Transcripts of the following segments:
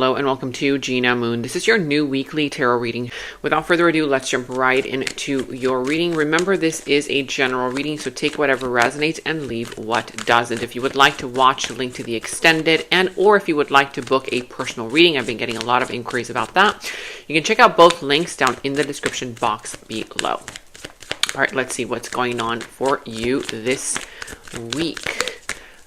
Hello and welcome to Gena Moon. This is your new weekly tarot reading. Without further ado, let's jump right into your reading. Remember, this is a general reading, so take whatever resonates and leave what doesn't. If you would like to watch, the link to the extended, or if you would like to book a personal reading, I've been getting a lot of inquiries about that. You can check out both links down in the description box below. All right, let's see what's going on for you this week.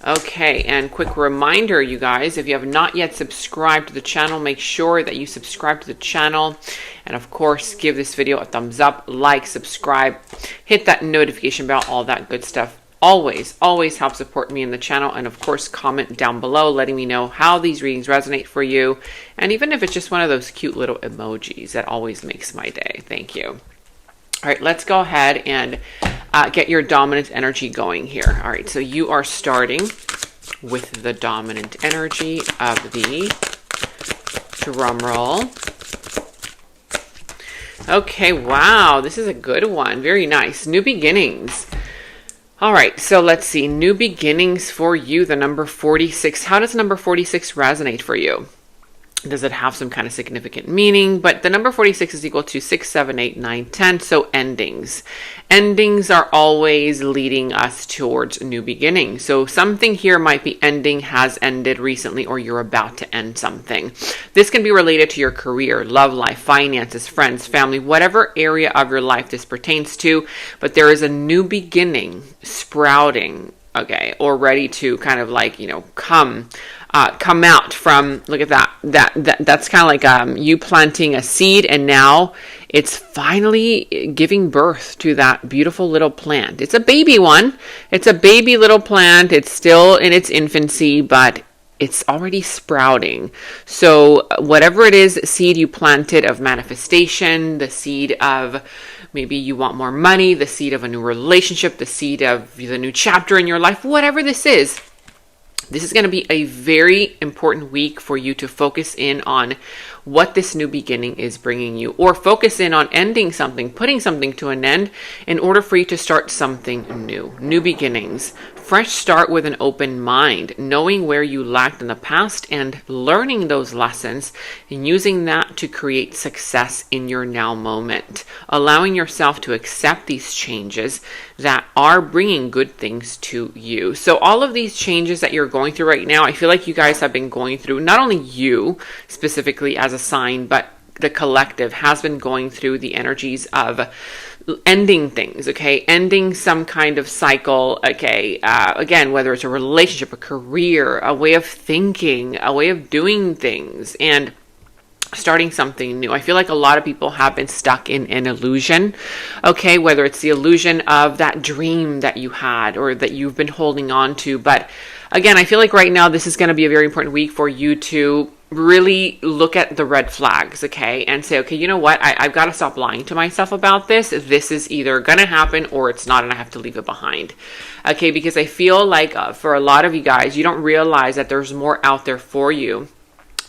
Okay, and quick reminder, you guys, if you have not yet subscribed to the channel, make sure that you subscribe to the channel. And of course, give this video a thumbs up, like, subscribe, hit that notification bell, all that good stuff. Always help support me in the channel. And of course, comment down below letting me know how these readings resonate for you. And even if it's just one of those cute little emojis, that always makes my day. Thank you. All right, let's go ahead and get your dominant energy going here. All right, so you are starting with the dominant energy of the drum roll. Okay, wow, this is a good one. Very nice. New beginnings. All right, so let's see. New beginnings for you, the number 46. How does number 46 resonate for you? Does it have some kind of significant meaning? But the number 46 is equal to 6, 7, 8, 9, 10. So endings. Endings are always leading us towards new beginnings. So something here might be ending, has ended recently, or you're about to end something. This can be related to your career, love life, finances, friends, family, whatever area of your life this pertains to. But there is a new beginning sprouting, okay, or ready to kind of like, come out from, look at that. That's kind of like you planting a seed, and now it's finally giving birth to that beautiful little plant. It's a baby one. It's a baby little plant. It's still in its infancy, but it's already sprouting. So whatever it is, seed you planted of manifestation, the seed of maybe you want more money, the seed of a new relationship, the seed of the new chapter in your life, whatever this is going to be a very important week for you to focus in on what this new beginning is bringing you, or focus in on ending something, putting something to an end in order for you to start something new. New beginnings, fresh start with an open mind, knowing where you lacked in the past and learning those lessons and using that to create success in your now moment, allowing yourself to accept these changes that are bringing good things to you. So all of these changes that you're going through right now, I feel like you guys have been going through, not only you specifically as a sign, but the collective has been going through the energies of ending things, okay? Ending some kind of cycle, okay? Again, whether it's a relationship, a career, a way of thinking, a way of doing things, and starting something new. I feel like a lot of people have been stuck in an illusion, okay? Whether it's the illusion of that dream that you had or that you've been holding on to. But again, I feel like right now this is going to be a very important week for you to really look at the red flags, okay? And say, okay, you know what? I've got to stop lying to myself about this. This is either going to happen or it's not, and I have to leave it behind, okay? Because I feel like for a lot of you guys, you don't realize that there's more out there for you.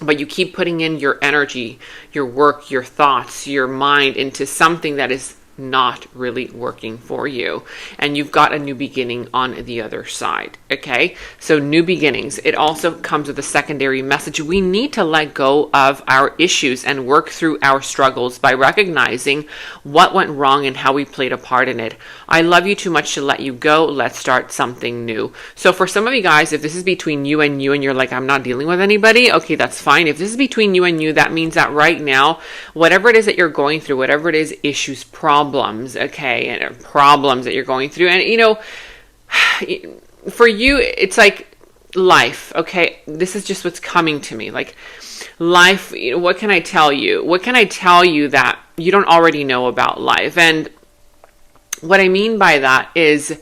But you keep putting in your energy, your work, your thoughts, your mind into something that is not really working for you. And you've got a new beginning on the other side, okay? So new beginnings. It also comes with a secondary message. We need to let go of our issues and work through our struggles by recognizing what went wrong and how we played a part in it. I love you too much to let you go. Let's start something new. So for some of you guys, if this is between you and you're like, I'm not dealing with anybody, okay, that's fine. If this is between you and you, that means that right now, whatever it is that you're going through, whatever it is, issues, problems, okay, and problems that you're going through, and for you, it's like life, okay? This is just what's coming to me, like life. What can I tell you? What can I tell you that you don't already know about life? And what I mean by that is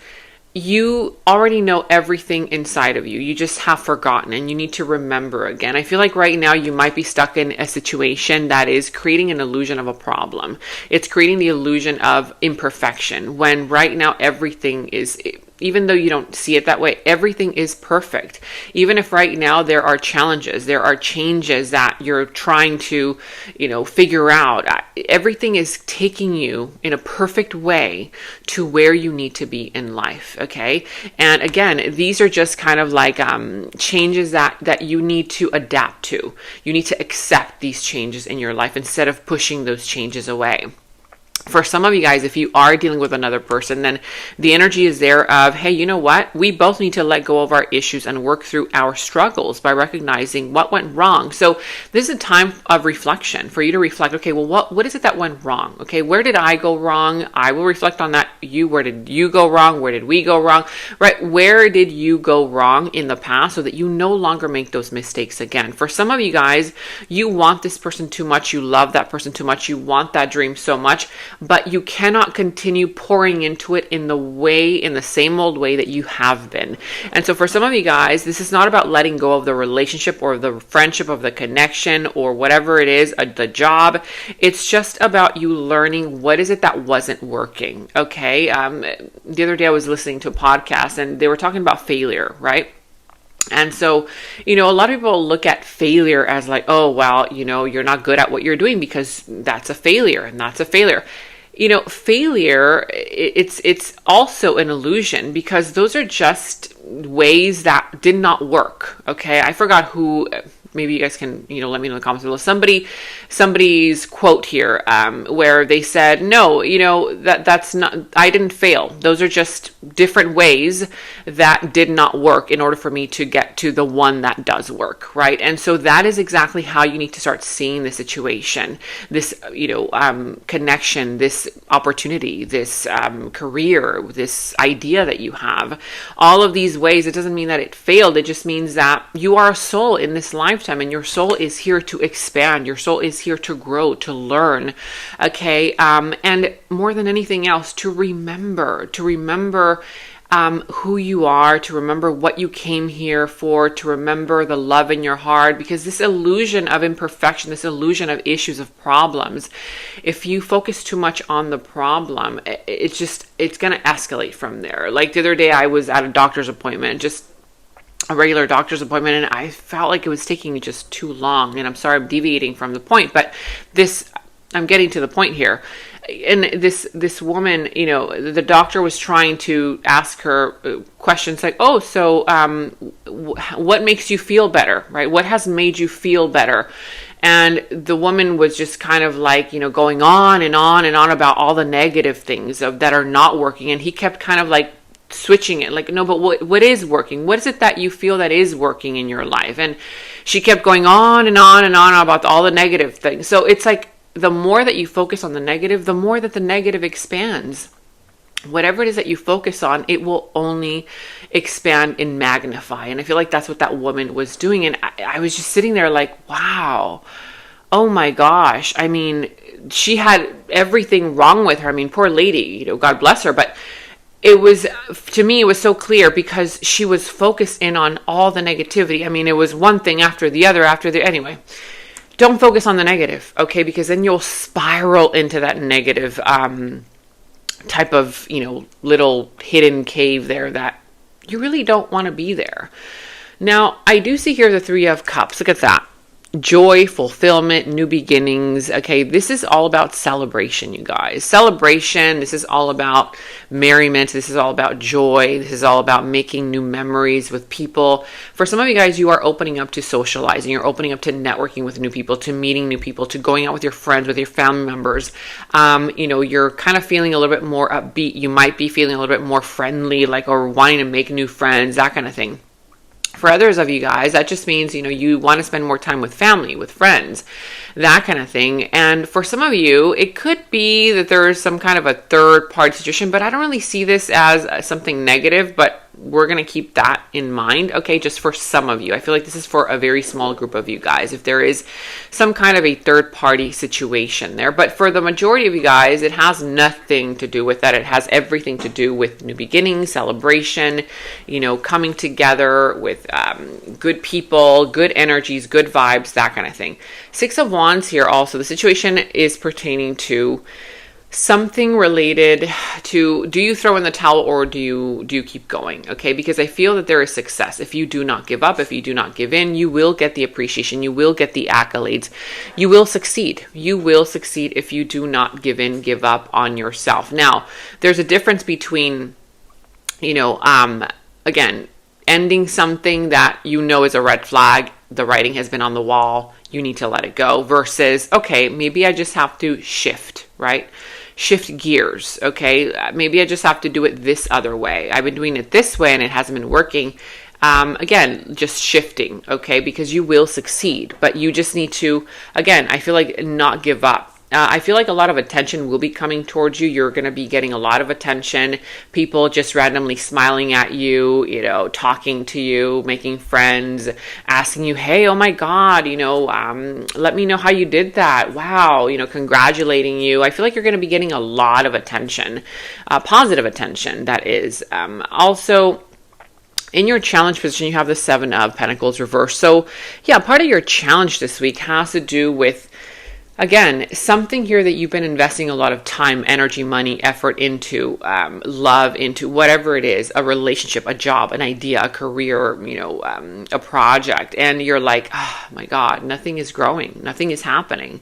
you already know everything inside of you. You just have forgotten, and you need to remember again. I feel like right now you might be stuck in a situation that is creating an illusion of a problem. It's creating the illusion of imperfection, when right now everything is even though you don't see it that way, everything is perfect. Even if right now there are challenges, there are changes that you're trying to, figure out, everything is taking you in a perfect way to where you need to be in life. Okay. And again, these are just kind of like changes that you need to adapt to. You need to accept these changes in your life instead of pushing those changes away. For some of you guys, if you are dealing with another person, then the energy is there of, hey, you know what? We both need to let go of our issues and work through our struggles by recognizing what went wrong. So this is a time of reflection for you to reflect, okay, well, what is it that went wrong? Okay, where did I go wrong? I will reflect on that. Where did you go wrong? Where did we go wrong? Right? Where did you go wrong in the past so that you no longer make those mistakes again? For some of you guys, you want this person too much. You love that person too much. You want that dream so much, but you cannot continue pouring into it in the same old way that you have been. And so for some of you guys, this is not about letting go of the relationship or the friendship, of the connection or whatever it is, the job. It's just about you learning what is it that wasn't working. Okay. The other day I was listening to a podcast and they were talking about failure, right? And so, a lot of people look at failure as like, oh, well, you're not good at what you're doing because that's a failure and that's a failure. Failure, it's also an illusion because those are just ways that did not work. Okay. I forgot who, maybe you guys can, let me know in the comments below. Somebody's quote here, where they said, no, that's not, I didn't fail. Those are just different ways that did not work in order for me to get to the one that does work. Right. And so that is exactly how you need to start seeing the situation, this, connection, this opportunity, this, career, this idea that you have, all of these ways. It doesn't mean that it failed. It just means that you are a soul in this lifetime. And your soul is here to expand. Your soul is here to grow, to learn. Okay. And more than anything else, to remember who you are, to remember what you came here for, to remember the love in your heart, because this illusion of imperfection, this illusion of issues, of problems, if you focus too much on the problem, it's going to escalate from there. Like the other day I was at a doctor's appointment, just a regular doctor's appointment, and I felt like it was taking me just too long. And I'm sorry, I'm deviating from the point, but I'm getting to the point here. And this woman, the doctor was trying to ask her questions like, oh, so what makes you feel better, right? What has made you feel better? And the woman was just kind of like, going on and on and on about all the negative things that are not working. And he kept kind of like switching it, like, no, but what is working? What is it that you feel that is working in your life? And she kept going on and on and on about all the negative things. So it's like the more that you focus on the negative, the more that the negative expands. Whatever it is that you focus on, it will only expand and magnify. And I feel like that's what that woman was doing. And I was just sitting there like, wow, oh my gosh. I mean, she had everything wrong with her. I mean, poor lady, God bless her. But to me, it was so clear because she was focused in on all the negativity. I mean, it was one thing after the other anyway. Don't focus on the negative, okay? Because then you'll spiral into that negative type of, little hidden cave there that you really don't want to be there. Now, I do see here the Three of Cups. Look at that. Joy, fulfillment, new beginnings. Okay, this is all about celebration, you guys. Celebration. This is all about merriment. This is all about joy. This is all about making new memories with people. For some of you guys, you are opening up to socializing. You're opening up to networking with new people, to meeting new people, to going out with your friends, with your family members. You're kind of feeling a little bit more upbeat. You might be feeling a little bit more friendly, or wanting to make new friends, that kind of thing. For others of you guys, that just means, you want to spend more time with family, with friends, that kind of thing. And for some of you, it could be that there's some kind of a third party situation, but I don't really see this as something negative, but we're going to keep that in mind. Okay. Just for some of you, I feel like this is for a very small group of you guys. If there is some kind of a third party situation there, but for the majority of you guys, it has nothing to do with that. It has everything to do with new beginnings, celebration, coming together with good people, good energies, good vibes, that kind of thing. Six of Wands here also. The situation is pertaining to something related to, do you throw in the towel or do you keep going? Okay, because I feel that there is success. If you do not give up, if you do not give in, you will get the appreciation, you will get the accolades, you will succeed. You will succeed if you do not give in, give up on yourself. Now, there's a difference between, again, ending something that you know is a red flag, the writing has been on the wall, you need to let it go, versus, okay, maybe I just have to shift, right? Shift gears, okay? Maybe I just have to do it this other way. I've been doing it this way and it hasn't been working. Again, just shifting, okay? Because you will succeed, but you just need to, again, I feel like not give up. I feel like a lot of attention will be coming towards you. You're going to be getting a lot of attention. People just randomly smiling at you, talking to you, making friends, asking you, hey, oh my God, let me know how you did that. Wow, congratulating you. I feel like you're going to be getting a lot of attention, positive attention, that is. Also, in your challenge position, you have the 7 of Pentacles reversed. So yeah, part of your challenge this week has to do with, again, something here that you've been investing a lot of time, energy, money, effort into, love into, whatever it is, a relationship, a job, an idea, a career, a project. And you're like, oh my God, nothing is growing. Nothing is happening.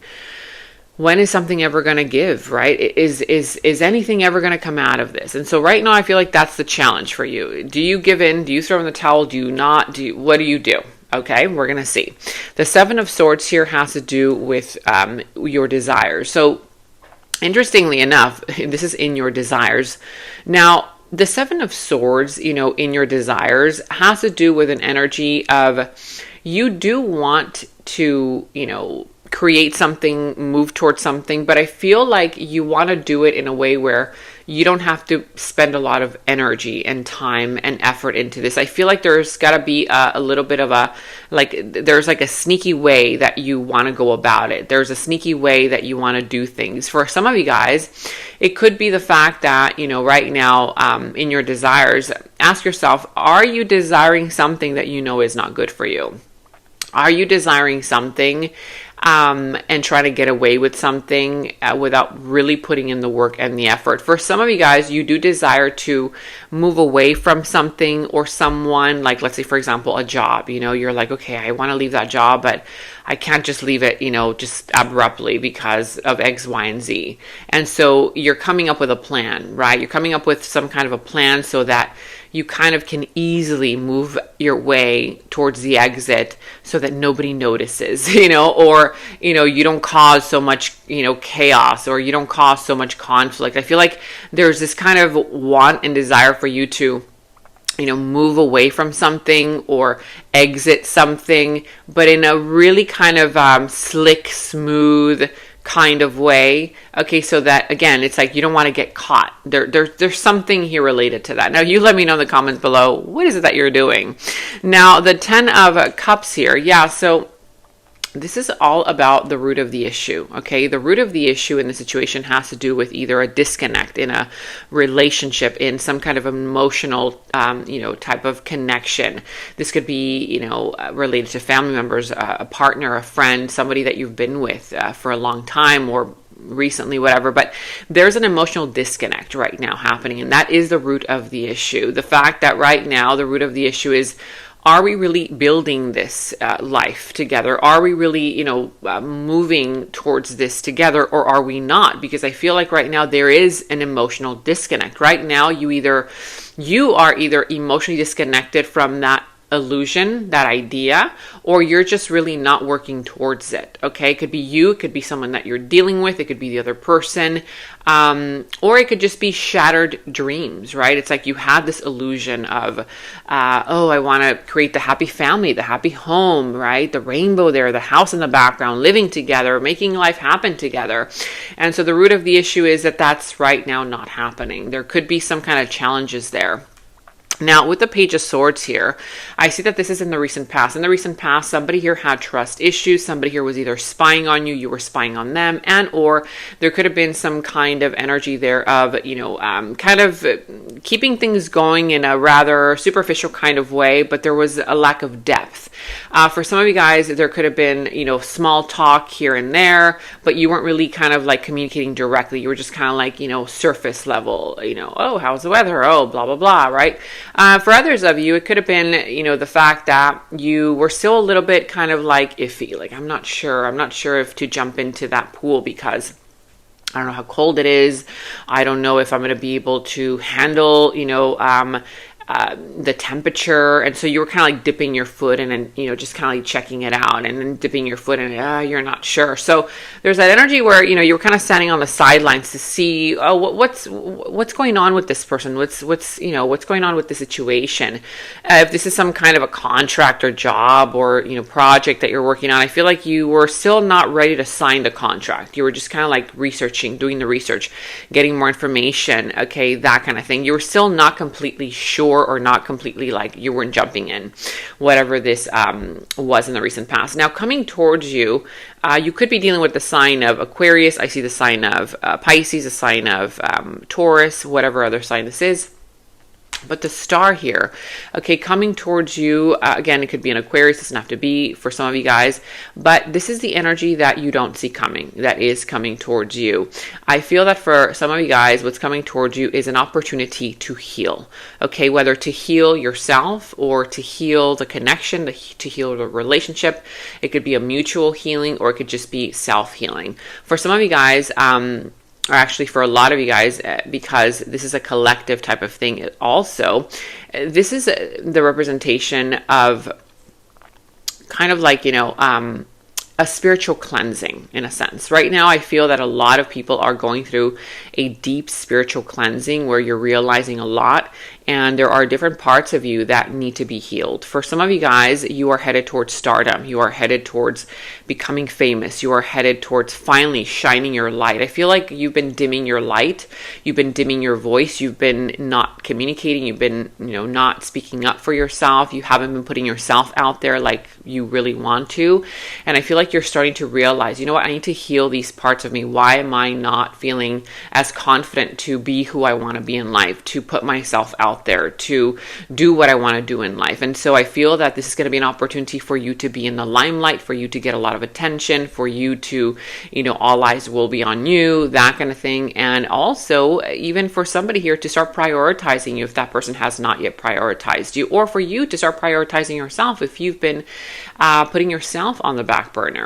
When is something ever going to give, right? Is anything ever going to come out of this? And so right now, I feel like that's the challenge for you. Do you give in? Do you throw in the towel? Do you not? What do you do? Okay, we're going to see. The 7 of Swords here has to do with your desires. So interestingly enough, this is in your desires. Now, the 7 of Swords, in your desires has to do with an energy of, you do want to, create something, move towards something, but I feel like you want to do it in a way where you don't have to spend a lot of energy and time and effort into this. I feel like there's got to be a little bit of there's like a sneaky way that you want to go about it. There's a sneaky way that you want to do things. For some of you guys, it could be the fact that, right now, in your desires, ask yourself, are you desiring something that you know is not good for you? Are you desiring something and trying to get away with something without really putting in the work and the effort? For some of you guys, you do desire to move away from something or someone, like let's say, for example, a job. You're like, okay, I want to leave that job, but I can't just leave it, just abruptly because of X, Y, and Z. And so you're coming up with a plan, right? You're coming up with some kind of a plan so that you kind of can easily move your way towards the exit so that nobody notices, or, you don't cause so much, chaos, or you don't cause so much conflict. I feel like there's this kind of want and desire for you to, move away from something or exit something, but in a really kind of slick, smooth kind of way. Okay, so that, again, it's like you don't want to get caught. There's something here related to that. Now, you let me know in the comments below, what is it that you're doing? Now, the 10 of Cups here. Yeah, so this is all about the root of the issue, okay? The root of the issue in the situation has to do with either a disconnect in a relationship, in some kind of emotional, type of connection. This could be, related to family members, a partner, a friend, somebody that you've been with for a long time or recently, whatever. But there's an emotional disconnect right now happening, and that is the root of the issue. The fact that right now the root of the issue is, are we really building this life together? Are we really, moving towards this together, or are we not? Because I feel like right now there is an emotional disconnect. Right now, you are either emotionally disconnected from that illusion, that idea, or you're just really not working towards it. Okay, it could be you, it could be someone that you're dealing with, it could be the other person, or it could just be shattered dreams, right? It's like you have this illusion of, I want to create the happy family, the happy home, right? The rainbow there, the house in the background, living together, making life happen together. And so the root of the issue is that that's right now not happening. There could be some kind of challenges there. Now, with the Page of Swords here, I see that this is in the recent past. In the recent past, somebody here had trust issues. Somebody here was either spying on you, you were spying on them, and or there could have been some kind of energy there of, kind of keeping things going in a rather superficial kind of way, but there was a lack of depth. For some of you guys, there could have been, small talk here and there, but you weren't really kind of like communicating directly. You were just kind of like, surface level, oh, how's the weather? Oh, blah, blah, blah, right? For others of you, it could have been, the fact that you were still a little bit kind of like iffy. Like, I'm not sure if to jump into that pool because I don't know how cold it is. I don't know if I'm going to be able to handle, the temperature. And so you were kind of like dipping your foot and then, just kind of like checking it out and then dipping your foot and you're not sure. So there's that energy where, you were kind of standing on the sidelines to see, what's going on with this person? What's going on with the situation? If this is some kind of a contract or job or, project that you're working on, I feel like you were still not ready to sign the contract. You were just kind of like researching, doing the research, getting more information. Okay. That kind of thing. You were still not completely sure or not completely like you weren't jumping in, whatever this was in the recent past. Now coming towards you, you could be dealing with the sign of Aquarius. I see the sign of Pisces, the sign of Taurus, whatever other sign this is. But the star here, okay, coming towards you, again, it could be an Aquarius, it doesn't have to be for some of you guys, but this is the energy that you don't see coming, that is coming towards you. I feel that for some of you guys, what's coming towards you is an opportunity to heal, okay, whether to heal yourself or to heal the connection, to heal the relationship. It could be a mutual healing or it could just be self-healing. For some of you guys, or actually for a lot of you guys, because this is a collective type of thing also, this is the representation of kind of like, a spiritual cleansing in a sense. Right now, I feel that a lot of people are going through a deep spiritual cleansing where you're realizing a lot and there are different parts of you that need to be healed. For some of you guys, you are headed towards stardom. You are headed towards becoming famous. You are headed towards finally shining your light. I feel like you've been dimming your light. You've been dimming your voice. You've been not communicating. You've been, not speaking up for yourself. You haven't been putting yourself out there like you really want to. And I feel like you're starting to realize, you know what, I need to heal these parts of me. Why am I not feeling as confident to be who I want to be in life, to put myself out there, to do what I want to do in life? And so I feel that this is going to be an opportunity for you to be in the limelight, for you to get a lot of attention, for you to, all eyes will be on you, that kind of thing. And also even for somebody here to start prioritizing you if that person has not yet prioritized you, or for you to start prioritizing yourself if you've been putting yourself on the back burner.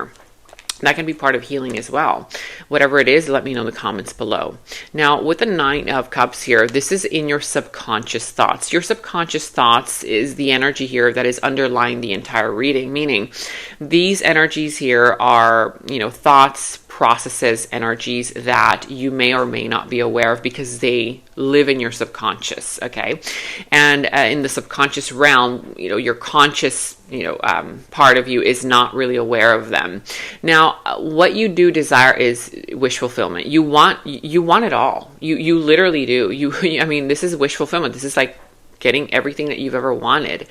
That can be part of healing as well. Whatever it is, let me know in the comments below. Now, with the Nine of Cups here, this is in your subconscious thoughts. Your subconscious thoughts is the energy here that is underlying the entire reading, meaning these energies here are, thoughts, processes, energies that you may or may not be aware of because they live in your subconscious, okay? And in the subconscious realm, your conscious, part of you is not really aware of them. Now, what you do desire is wish fulfillment. You want it all. You literally do. This is wish fulfillment. This is like getting everything that you've ever wanted.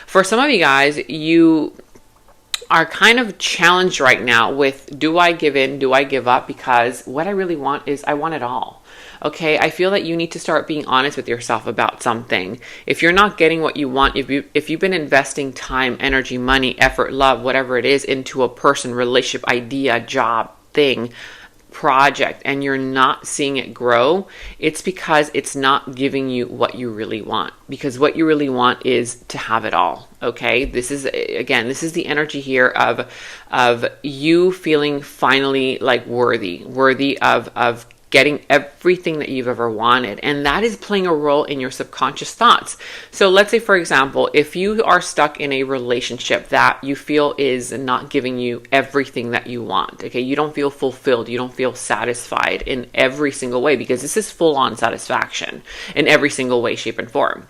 For some of you guys, you are kind of challenged right now with, do I give in? Do I give up? Because what I really want is I want it all. Okay, I feel that you need to start being honest with yourself about something. If you're not getting what you want, if you've been investing time, energy, money, effort, love, whatever it is, into a person, relationship, idea, job, thing, project, and you're not seeing it grow, it's because it's not giving you what you really want. Because what you really want is to have it all. Okay, this is the energy here of you feeling finally like worthy of getting everything that you've ever wanted. And that is playing a role in your subconscious thoughts. So let's say, for example, if you are stuck in a relationship that you feel is not giving you everything that you want, okay, you don't feel fulfilled, you don't feel satisfied in every single way, because this is full-on satisfaction in every single way, shape, and form.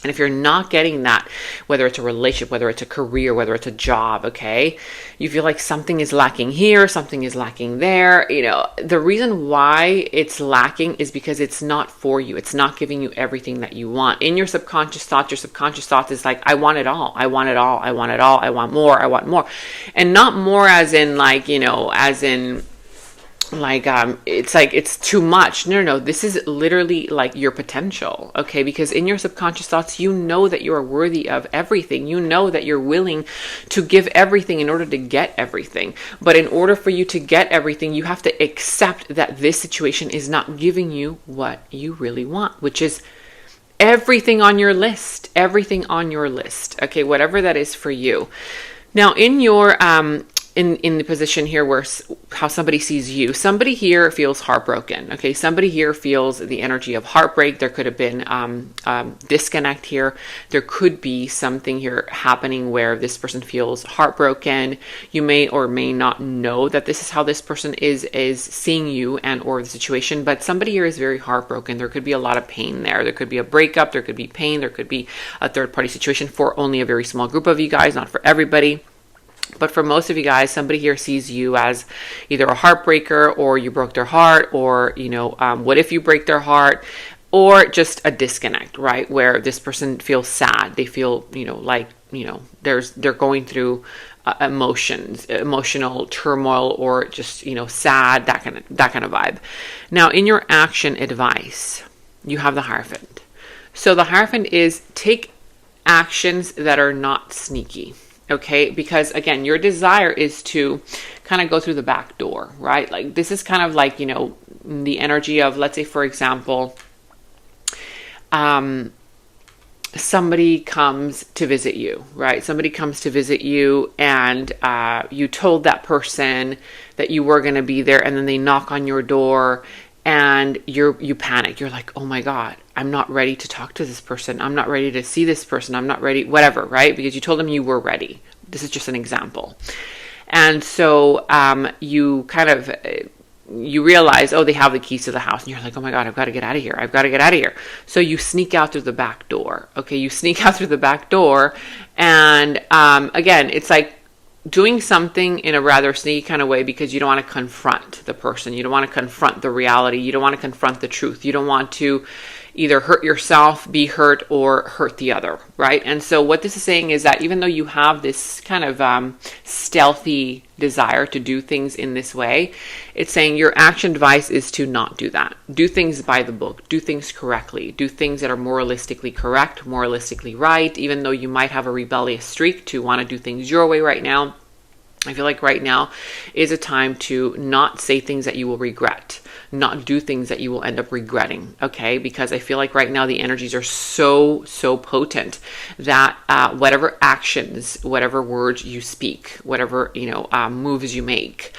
And if you're not getting that, whether it's a relationship, whether it's a career, whether it's a job, okay, you feel like something is lacking here, something is lacking there. You know, the reason why it's lacking is because it's not for you. It's not giving you everything that you want. In your subconscious thought is like, I want it all. I want it all. I want it all. I want more. I want more. And not more as in like, you know, as in like it's like it's too much. No, this is literally like your potential, okay? Because in your subconscious thoughts, you know that you are worthy of everything. You know that you're willing to give everything in order to get everything. But in order for you to get everything, you have to accept that this situation is not giving you what you really want, which is everything on your list. Okay, whatever that is for you. Now, in your in the position here where how somebody sees you, somebody here feels heartbroken. Okay, somebody here feels the energy of heartbreak. There could have been disconnect here. There could be something here happening where this person feels heartbroken. You may or may not know that this is how this person is seeing you and or the situation, but somebody here is very heartbroken. There could be a lot of pain there. There could be a breakup. There could be pain. There could be a third party situation for only a very small group of you guys, not for everybody. But for most of you guys, somebody here sees you as either a heartbreaker, or you broke their heart, or, you know, what if you break their heart, or just a disconnect, right? Where this person feels sad. They feel, you know, like, you know, they're going through emotional turmoil, or just, you know, sad, that kind of vibe. Now, in your action advice, you have the Hierophant. So the Hierophant is take actions that are not sneaky. Okay, because again, your desire is to kind of go through the back door, right? Like this is kind of like, you know, the energy of, let's say, for example, somebody comes to visit you, right? Somebody comes to visit you, and you told that person that you were going to be there, and then they knock on your door, and you panic. You're like, oh my God, I'm not ready to talk to this person. I'm not ready to see this person. I'm not ready, whatever, right? Because you told them you were ready. This is just an example. And so you kind of, you realize, oh, they have the keys to the house. And you're like, oh my God, I've got to get out of here. I've got to get out of here. So you sneak out through the back door. Okay, you sneak out through the back door. And again, it's like, doing something in a rather sneaky kind of way because you don't want to confront the person. You don't want to confront the reality. You don't want to confront the truth. You don't want to either hurt yourself, be hurt, or hurt the other, right? And so what this is saying is that even though you have this kind of stealthy desire to do things in this way, it's saying your action advice is to not do that. Do things by the book. Do things correctly. Do things that are moralistically correct, moralistically right, even though you might have a rebellious streak to want to do things your way right now. I feel like right now is a time to not say things that you will regret, not do things that you will end up regretting, okay? Because I feel like right now the energies are so potent that whatever actions, whatever words you speak, whatever, you know, moves you make,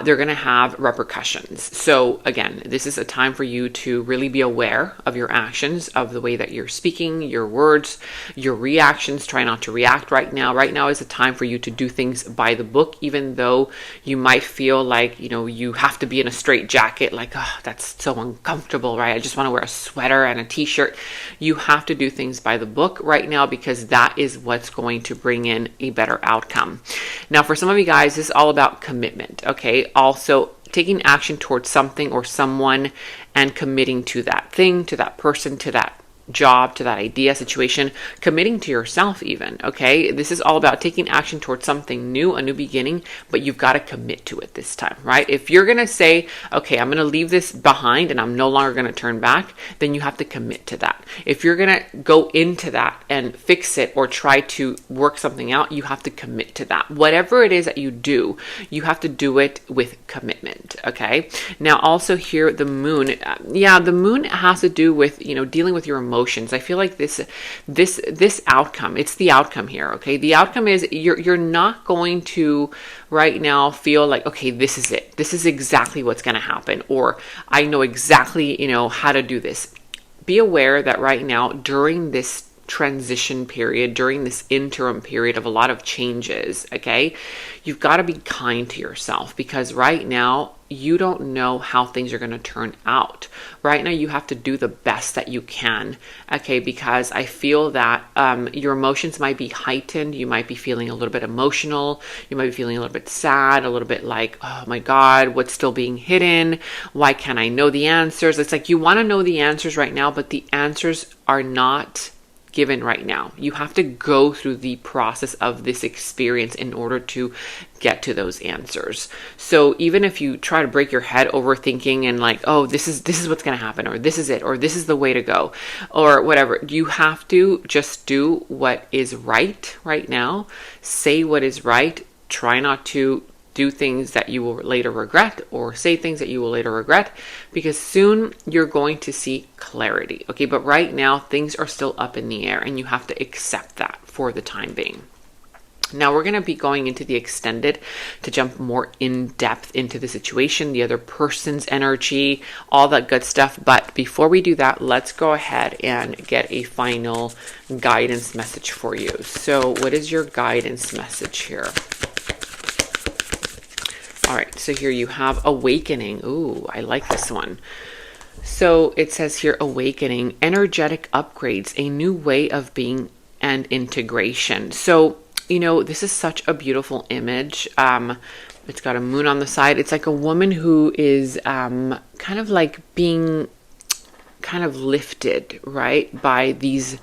they're going to have repercussions. So again, this is a time for you to really be aware of your actions, of the way that you're speaking, your words, your reactions. Try not to react right now. Right now is a time for you to do things by the book, even though you might feel like, you know, you have to be in a straight jacket, like, oh, that's so uncomfortable, right? I just want to wear a sweater and a t-shirt. You have to do things by the book right now, because that is what's going to bring in a better outcome. Now, for some of you guys, this is all about commitment, okay? Also, taking action towards something or someone and committing to that thing, to that person, to that job, to that idea, situation, committing to yourself even, okay? This is all about taking action towards something new, a new beginning, but you've got to commit to it this time, right? If you're going to say, okay, I'm going to leave this behind and I'm no longer going to turn back, then you have to commit to that. If you're going to go into that and fix it or try to work something out, you have to commit to that. Whatever it is that you do, you have to do it with commitment, okay? Now, also here, the moon, the moon has to do with, you know, dealing with your emotions. I feel like this outcome, it's the outcome here, okay? The outcome is you're not going to right now feel like, okay, this is it. This is exactly what's going to happen, or I know exactly, you know, how to do this. Be aware that right now, during this transition period, during this interim period of a lot of changes, okay, you've got to be kind to yourself, because right now you don't know how things are going to turn out. Right now you have to do the best that you can, okay, because I feel that your emotions might be heightened. You might be feeling a little bit emotional. You might be feeling a little bit sad, a little bit like, oh my God, what's still being hidden? Why can't I know the answers? It's like you want to know the answers right now, but the answers are not given right now. You have to go through the process of this experience in order to get to those answers. So even if you try to break your head overthinking and like, oh, this is what's going to happen, or this is it, or this is the way to go, or whatever, you have to just do what is right now. Say what is right. Try not to do things that you will later regret, or say things that you will later regret, because soon you're going to see clarity. Okay, but right now things are still up in the air, and you have to accept that for the time being. Now we're going to be going into the extended to jump more in depth into the situation, the other person's energy, all that good stuff. But before we do that, let's go ahead and get a final guidance message for you. So what is your guidance message here? All right, so here you have awakening. Ooh, I like this one. So it says here, awakening, energetic upgrades, a new way of being, and integration. So, you know, this is such a beautiful image. It's got a moon on the side. It's like a woman who is kind of like being kind of lifted, right, by these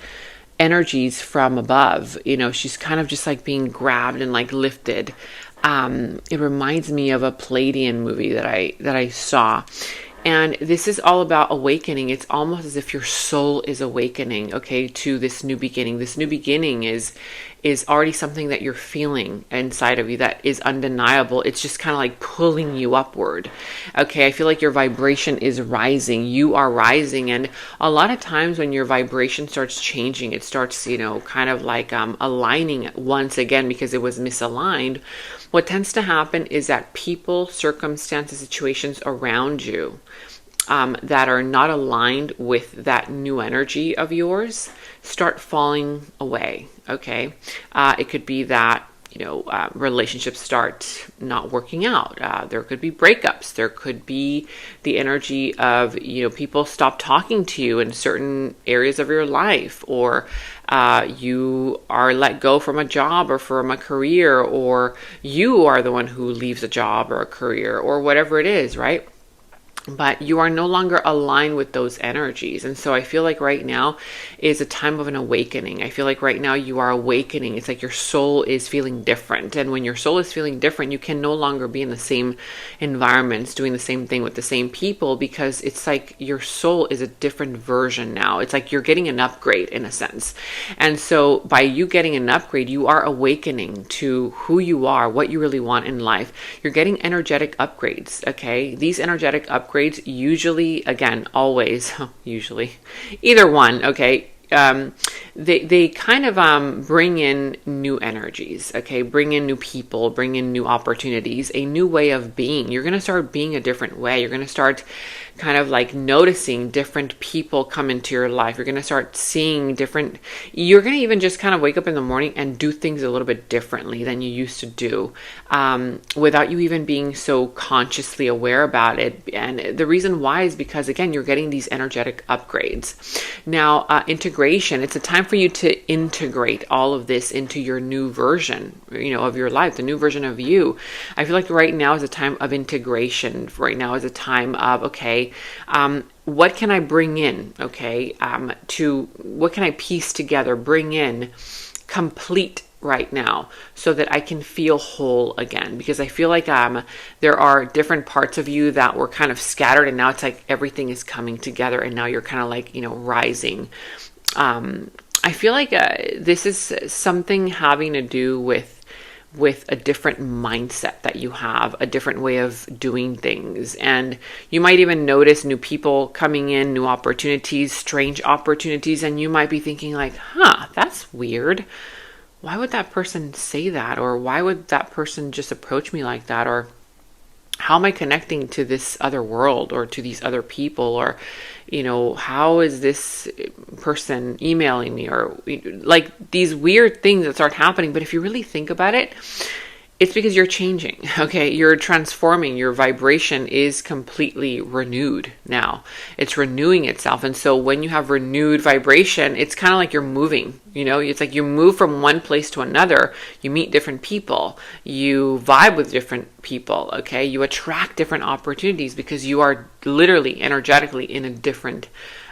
energies from above. You know, she's kind of just like being grabbed and like lifted. It reminds me of a Palladian movie that I saw. And this is all about awakening. It's almost as if your soul is awakening, okay, to this new beginning. This new beginning is already something that you're feeling inside of you that is undeniable. It's just kind of like pulling you upward. Okay, I feel like your vibration is rising. You are rising. And a lot of times when your vibration starts changing, it starts, you know, kind of like aligning once again because it was misaligned. What tends to happen is that people, circumstances, situations around you that are not aligned with that new energy of yours start falling away, okay? It could be that, you know, relationships start not working out. There could be breakups. There could be the energy of, you know, people stop talking to you in certain areas of your life, or you are let go from a job or from a career, or you are the one who leaves a job or a career or whatever it is, right? But you are no longer aligned with those energies. And so I feel like right now is a time of an awakening. I feel like right now you are awakening. It's like your soul is feeling different. And when your soul is feeling different, you can no longer be in the same environments, doing the same thing with the same people, because it's like your soul is a different version now. It's like you're getting an upgrade in a sense. And so by you getting an upgrade, you are awakening to who you are, what you really want in life. You're getting energetic upgrades, okay? These energetic upgrades usually, again, always, usually, either one, okay, they kind of bring in new energies, okay, bring in new people, bring in new opportunities, a new way of being. You're going to start being a different way. You're going to start kind of like noticing different people come into your life. You're going to start seeing different, you're going to even just kind of wake up in the morning and do things a little bit differently than you used to do, without you even being so consciously aware about it. And the reason why is because, again, you're getting these energetic upgrades. Now, integration, it's a time for you to integrate all of this into your new version, you know, of your life, the new version of you. I feel like right now is a time of integration. Right now is a time of, okay, what can I bring in, okay, what can I piece together, bring in, complete right now, so that I can feel whole again? Because I feel like there are different parts of you that were kind of scattered, and now it's like everything is coming together, and now you're kind of like, you know, rising. I feel like this is something having to do with a different mindset that you have, a different way of doing things. And you might even notice new people coming in, new opportunities, strange opportunities, and you might be thinking like, that's weird. Why would that person say that? Or why would that person just approach me like that? Or how am I connecting to this other world or to these other people? Or, how is this person emailing me? Or like these weird things that start happening. But if you really think about it, it's because you're changing, okay? You're transforming. Your vibration is completely renewed now. It's renewing itself. And so when you have renewed vibration, it's kind of like you're moving, It's like you move from one place to another. You meet different people. You vibe with different people, okay? You attract different opportunities because you are literally, energetically in a different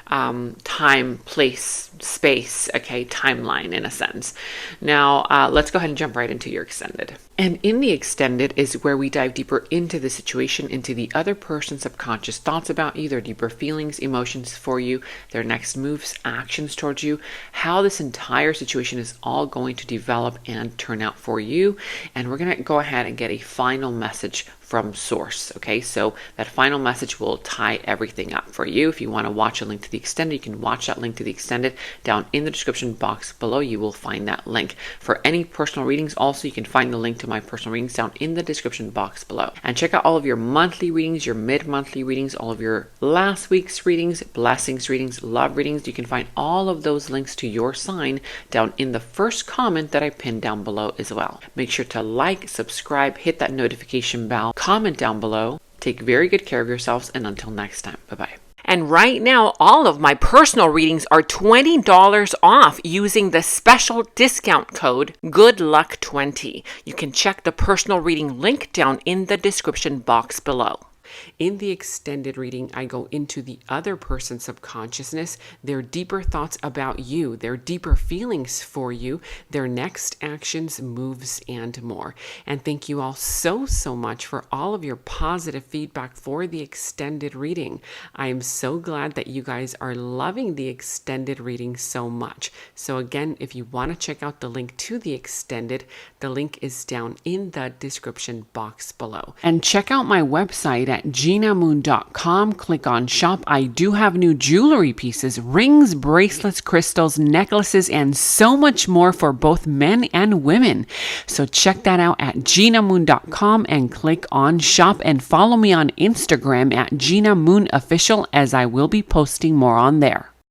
time, place, space, okay, timeline in a sense. Now, let's go ahead and jump right into your extended. And in the extended is where we dive deeper into the situation, into the other person's subconscious thoughts about you, their deeper feelings, emotions for you, their next moves, actions towards you, how this entire situation is all going to develop and turn out for you. And we're going to go ahead and get a final message from source. Okay, so that final message will tie everything up for you. If you want to watch a link to the extended, you can watch that link to the extended down in the description box below. You will find that link. For any personal readings, also you can find the link to my personal readings down in the description box below. And check out all of your monthly readings, your mid-monthly readings, all of your last week's readings, blessings readings, love readings. You can find all of those links to your sign down in the first comment that I pinned down below as well. Make sure to like, subscribe, hit that notification bell, comment down below. Take very good care of yourselves, and until next time, bye-bye. And right now, all of my personal readings are $20 off using the special discount code GOODLUCK20. You can check the personal reading link down in the description box below. In the extended reading, I go into the other person's subconsciousness, their deeper thoughts about you, their deeper feelings for you, their next actions, moves, and more. And thank you all so much for all of your positive feedback for the extended reading. I am so glad that you guys are loving the extended reading so much. So again, if you want to check out the link to the extended, the link is down in the description box below. And check out my website at genamoon.com. Click on shop. I do have new jewelry pieces, rings, bracelets, crystals, necklaces, and so much more for both men and women. So check that out at genamoon.com and click on shop, and follow me on Instagram at Gena Moon Official, as I will be posting more on there.